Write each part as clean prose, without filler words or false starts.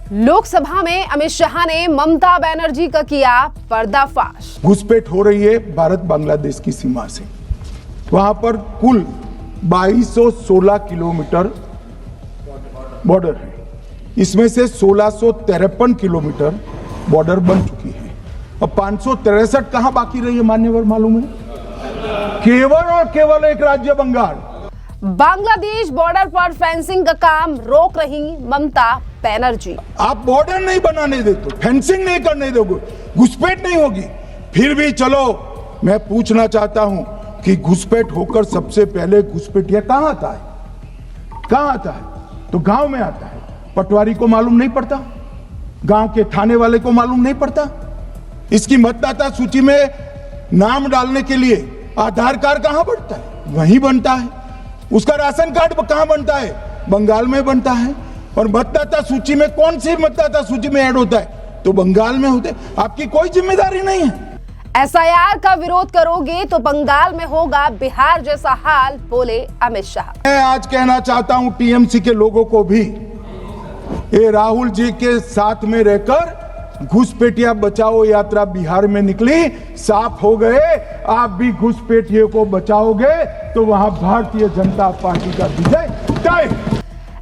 लोकसभा में अमित शाह ने ममता बनर्जी का किया पर्दाफाश। घुसपैठ हो रही है भारत बांग्लादेश की सीमा से। वहां पर कुल 2216 किलोमीटर बॉर्डर है। इसमें से 1653 किलोमीटर बॉर्डर बन चुकी है। अब 563 कहां बाकी रही है मान्यवर मालूम है? केवल और केवल एक राज्य बंगाल। बांग्लादेश बॉर्डर पर फेंसिंग का काम रोक रही ममता बनर्जी। आप बॉर्डर नहीं बनाने देते, फेंसिंग नहीं करने दोगे, घुसपैठ नहीं होगी। फिर भी चलो, मैं पूछना चाहता हूं कि घुसपैठ होकर सबसे पहले घुसपैठिया कहां आता है? कहां आता है? तो गांव में आता है। पटवारी को मालूम नहीं पड़ता? गांव के थाने वाले को मालूम नहीं पड़ता? इसकी मतदाता सूची में नाम डालने के लिए आधार कार्ड कहां बनता है? वहीं बनता है। उसका राशन कार्ड कहां बनता है? बंगाल में बनता है। और मतदाता सूची में कौन सी मतदाता सूची में ऐड होता है? तो बंगाल में होते। आपकी कोई जिम्मेदारी नहीं है। एसआईआर का विरोध करोगे तो बंगाल में होगा बिहार जैसा हाल, बोले अमित शाह। मैं आज कहना चाहता हूं टीएमसी के लोगों को भी, ये राहुल जी के साथ में रहकर घुसपैठिया बचाओ यात्रा बिहार में निकली, साफ हो गए। आप भी घुसपैठियों को बचाओगे तो वहां भारतीय जनता पार्टी का विजय तय।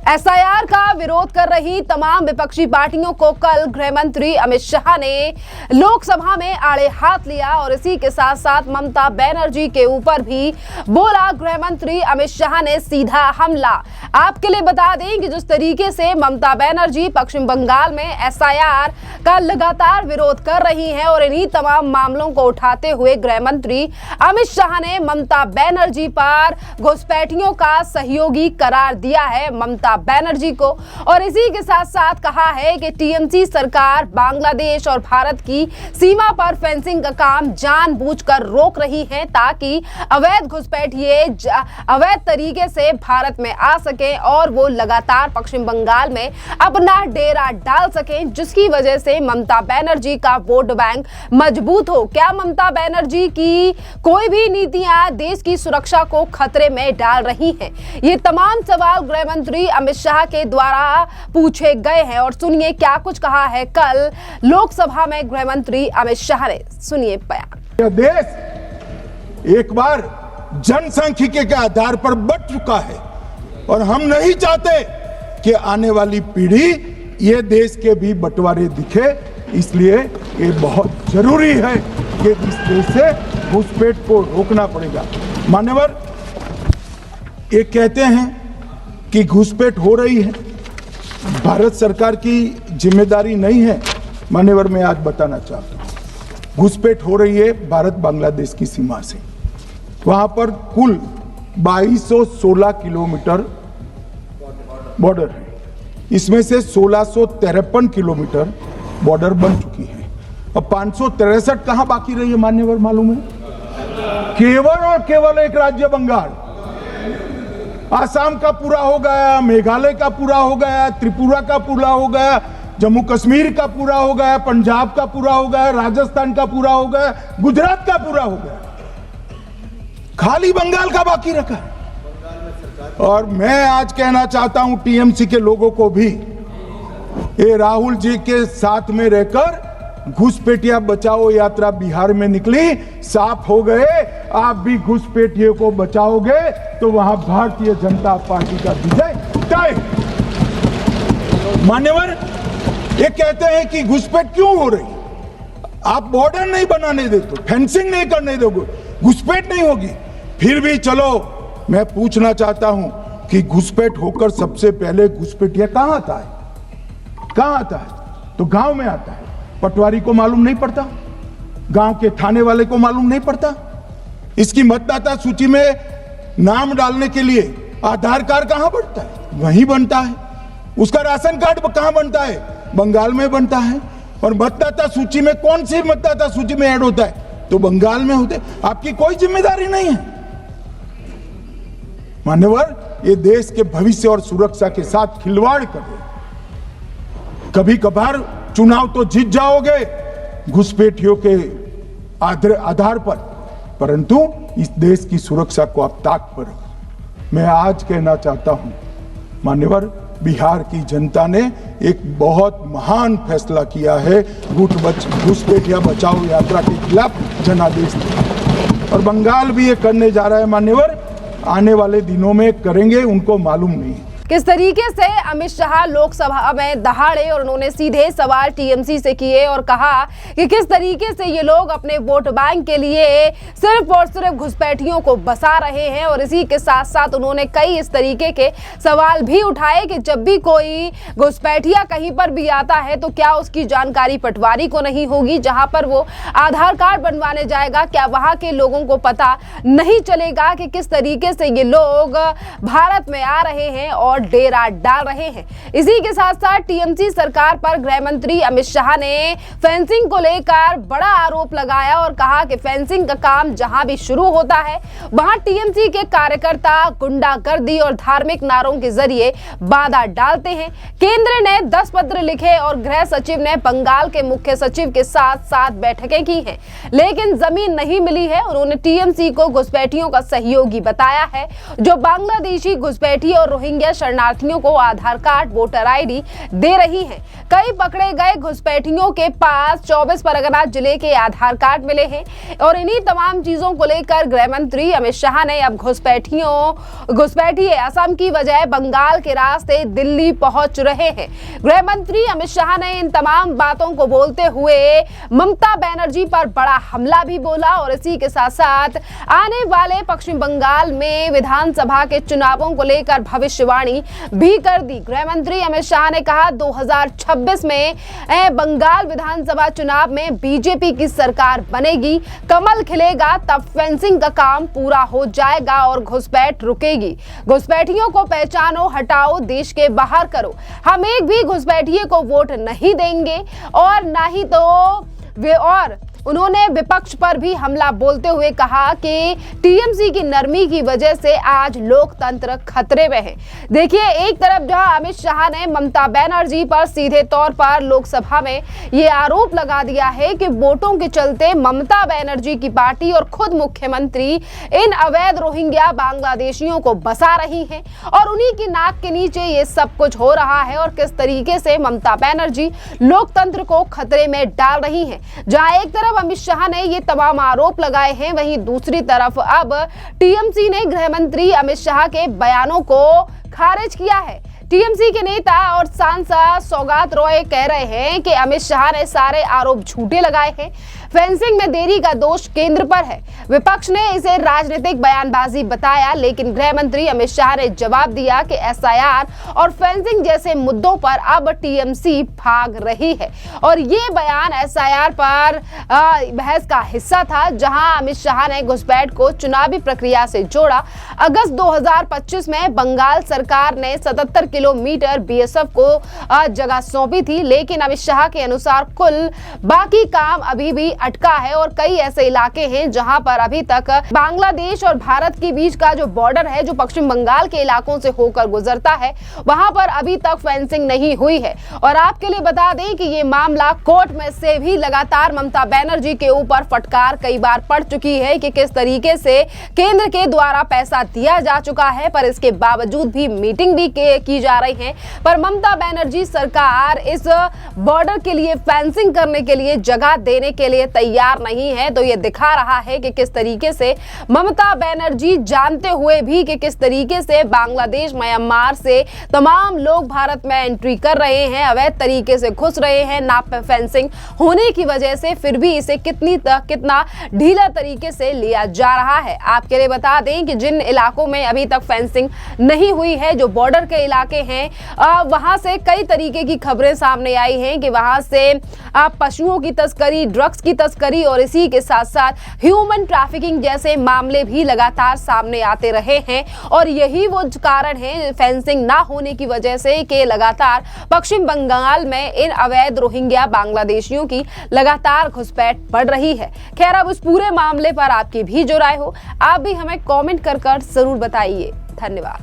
एसआईआर का विरोध कर रही तमाम विपक्षी पार्टियों को कल गृह मंत्री अमित शाह ने लोकसभा में आड़े हाथ लिया और इसी के साथ साथ ममता बनर्जी के ऊपर भी बोला। गृह मंत्री अमित शाह ने सीधा हमला। आपके लिए बता दें कि जिस तरीके से ममता बनर्जी पश्चिम बंगाल में एसआईआर का लगातार विरोध कर रही हैं और इन्हीं तमाम मामलों को उठाते हुए गृह मंत्री अमित शाह ने ममता बनर्जी पर घुसपैठियों का सहयोगी करार दिया है ममता बनर्जी को। और इसी के साथ साथ कहा है कि टीएमसी सरकार बांग्लादेश और भारत की सीमा पर फेंसिंग का काम जानबूझकर रोक रही है ताकि अवैध घुसपैठिए अवैध तरीके से भारत में आ सके और वो लगातार पश्चिम बंगाल में अपना डेरा डाल सके, जिसकी वजह से ममता बनर्जी का वोट बैंक मजबूत हो। क्या ममता बनर्जी की कोई भी नीतियां देश की सुरक्षा को खतरे में डाल रही हैं? ये तमाम सवाल गृह मंत्री अमित शाह के द्वारा पूछे गए हैं और सुनिए क्या कुछ कहा है कल लोकसभा में गृह मंत्री अमित शाह ने। सुनिए बयान। यह देश एक बार जनसांख्यिकी के आधार पर बंट चुका है और हम नहीं चाहते कि आने वाली पीढ़ी ये देश के भी बंटवारे दिखे। इसलिए ये बहुत जरूरी है कि इस देश से घुसपैठ को रोकना पड़ेगा। मान्यवर, ये कहते हैं कि घुसपैठ हो रही है, भारत सरकार की जिम्मेदारी नहीं है। मान्यवर, मैं आज बताना चाहता हूं, घुसपैठ हो रही है भारत बांग्लादेश की सीमा से। वहां पर कुल 2216 किलोमीटर बॉर्डर है। इसमें से 1653 किलोमीटर बॉर्डर बन चुकी है। अब 563 कहां बाकी रही है मान्यवर मालूम है? केवल और केवल एक राज्य बंगाल। आसाम का पूरा हो गया, मेघालय का पूरा हो गया, त्रिपुरा का पूरा हो गया, जम्मू कश्मीर का पूरा हो गया, पंजाब का पूरा हो गया, राजस्थान का पूरा हो गया, गुजरात का पूरा हो गया। खाली बंगाल का बाकी रखा है। और मैं आज कहना चाहता हूं टीएमसी के लोगों को भी, ये राहुल जी के साथ में रहकर घुसपैठिया बचाओ यात्रा बिहार में निकली, साफ हो गए। आप भी घुसपैठियों को बचाओगे तो वहां भारतीय जनता पार्टी का विजय तय। मान्यवर, ये कहते हैं कि घुसपैठ क्यों हो रही? आप बॉर्डर नहीं बनाने देते, फेंसिंग नहीं करने दोगे, घुसपैठ नहीं होगी। फिर भी चलो, मैं पूछना चाहता हूं कि घुसपैठ होकर सबसे पहले घुसपैठिया कहां आता है? कहां आता है? तो गांव में आता है। पटवारी को मालूम नहीं पड़ता? गांव के थाने वाले को मालूम नहीं पड़ता? इसकी मतदाता सूची में नाम डालने के लिए आधार कार्ड कहां बनता है? वहीं बनता है। उसका राशन कार्ड कहां बनता है? बंगाल में बनता है। और मतदाता सूची में कौन सी मतदाता सूची में ऐड होता है? तो बंगाल में होते। आपकी कोई जिम्मेदारी नहीं है। मान्यवर, ये देश के भविष्य और सुरक्षा के साथ खिलवाड़ कर रहे। कभी कभार चुनाव तो जीत जाओगे घुसपैठियों के आधार पर, परंतु इस देश की सुरक्षा को आप ताक पर रखो। मैं आज कहना चाहता हूं मान्यवर, बिहार की जनता ने एक बहुत महान फैसला किया है। घुसपैठिया बचाओ यात्रा के खिलाफ जनादेश दिया और बंगाल भी ये करने जा रहा है मान्यवर, आने वाले दिनों में करेंगे, उनको मालूम नहीं। किस तरीके से अमित शाह लोकसभा में दहाड़े और उन्होंने सीधे सवाल टीएमसी से किए और कहा कि किस तरीके से ये लोग अपने वोट बैंक के लिए सिर्फ और सिर्फ घुसपैठियों को बसा रहे हैं। और इसी के साथ साथ उन्होंने कई इस तरीके के सवाल भी उठाए कि जब भी कोई घुसपैठिया कहीं पर भी आता है तो क्या उसकी जानकारी पटवारी को नहीं होगी, जहां पर वो आधार कार्ड बनवाने जाएगा, क्या वहां के लोगों को पता नहीं चलेगा कि किस तरीके से ये लोग भारत में आ रहे हैं और डेरा डाल रहे हैं। इसी के साथ साथ टीएमसी सरकार पर गृह मंत्री अमित शाह ने फेंसिंग को लेकर बड़ा आरोप लगाया और कहा कि फेंसिंग का काम जहां भी शुरू होता है वहां टीएमसी के कार्यकर्ता गुंडागर्दी और धार्मिक नारों के जरिए बाधा डालते हैं। केंद्र ने 10 पत्र लिखे और गृह सचिव ने बंगाल के मुख्य सचिव के साथ 7 बैठकें की हैं, लेकिन जमीन नहीं मिली है। उन्होंने टीएमसी को घुसपैठियों का सहयोगी बताया है जो बांग्लादेशी घुसपैठी और रोहिंग्या शरणार्थियों को आधार कार्ड, वोटर आईडी दे रही हैं। कई पकड़े गए घुसपैठियों के पास 24 परगना जिले के आधार कार्ड मिले हैं और इन्हीं तमाम चीजों को लेकर गृह मंत्री अमित शाह ने अब घुसपैठी असम की बजाय बंगाल के रास्ते दिल्ली पहुंच रहे हैं। गृह मंत्री अमित शाह ने इन तमाम बातों को बोलते हुए ममता बनर्जी पर बड़ा हमला भी बोला और इसी के साथ साथ आने वाले पश्चिम बंगाल में विधानसभा के चुनावों को लेकर भविष्यवाणी भी कर दी। गृह मंत्री अमित शाह ने कहा 2026 में बंगाल विधानसभा चुनाव में बीजेपी की सरकार बनेगी, कमल खिलेगा, तब फेंसिंग का काम पूरा हो जाएगा और घुसपैठ रुकेगी। घुसपैठियों को पहचानो, हटाओ, देश के बाहर करो। हम एक भी घुसपैठिए को वोट नहीं देंगे और ना ही तो वे। और उन्होंने विपक्ष पर भी हमला बोलते हुए कहा कि टीएमसी की नरमी की वजह से आज लोकतंत्र खतरे में है। देखिए, एक तरफ जहां अमित शाह ने ममता बनर्जी पर सीधे तौर पर लोकसभा में ये आरोप लगा दिया है कि वोटों के चलते ममता बनर्जी की पार्टी और खुद मुख्यमंत्री इन अवैध रोहिंग्या बांग्लादेशियों को बसा रही हैं और उन्हीं की नाक के नीचे ये सब कुछ हो रहा है और किस तरीके से ममता बनर्जी लोकतंत्र को खतरे में डाल रही हैं। जहां एक तरफ अमित शाह ने ये तमाम आरोप लगाए हैं, वहीं दूसरी तरफ अब टीएमसी ने गृह मंत्री अमित शाह के बयानों को खारिज किया है। टीएमसी के नेता और सांसद सौगात रॉय कह रहे हैं कि अमित शाह ने सारे आरोप झूठे लगाए हैं, फेंसिंग में देरी का दोष केंद्र पर है। विपक्ष ने इसे राजनीतिक बयानबाजी बताया, लेकिन गृह मंत्री अमित शाह ने जवाब दिया कि एसआईआर और फेंसिंग जैसे मुद्दों पर अब टीएमसी भाग रही है और ये बयान एसआईआर पर बहस का हिस्सा था, जहां अमित शाह ने घुसपैठ को चुनावी प्रक्रिया से जोड़ा। अगस्त 2025 में बंगाल सरकार ने 77 किलोमीटर बीएसएफ को जगह सौंपी थी, लेकिन अमित शाह के अनुसार कुल बाकी काम अभी भी अटका है और कई ऐसे इलाके हैं जहां पर अभी तक बांग्लादेश और भारत के बीच का जो बॉर्डर है, जो पश्चिम बंगाल के इलाकों से होकर गुजरता है, वहां पर अभी तक फेंसिंग नहीं हुई है। और आपके लिए बता दें कि ये मामला कोर्ट में से भी लगातार ममता बनर्जी के ऊपर फटकार कई बार पड़ चुकी है कि किस तरीके से केंद्र के द्वारा पैसा दिया जा चुका है, पर इसके बावजूद भी मीटिंग भी की जा रही है, पर ममता बनर्जी सरकार इस बॉर्डर के लिए फेंसिंग करने के लिए, जगह देने के लिए तैयार नहीं है। तो ये दिखा रहा है कि किस तरीके से ममता बनर्जी जानते हुए भी कि किस तरीके से बांग्लादेश, म्यांमार से तमाम लोग भारत में एंट्री कर रहे हैं, अवैध तरीके से घुस रहे हैं, ना फेंसिंग होने की वजह से, फिर भी इसे कितना ढीला तरीके से लिया जा रहा है। आपके लिए बता दें कि जिन इलाकों में अभी तक फेंसिंग नहीं हुई है, जो बॉर्डर के इलाके हैं, वहां से कई तरीके की खबरें सामने आई हैं कि वहां से पशुओं की तस्करी, ड्रग्स की तस्करी और इसी के साथ साथ ह्यूमन ट्रैफिकिंग जैसे मामले भी लगातार सामने आते रहे हैं और यही वो कारण है फेंसिंग ना होने की वजह से कि लगातार पश्चिम बंगाल में इन अवैध रोहिंग्या बांग्लादेशियों की लगातार घुसपैठ बढ़ रही है। खैर, अब उस पूरे मामले पर आपकी भी जो राय हो, आप भी हमें कमेंट कर जरूर बताइए। धन्यवाद।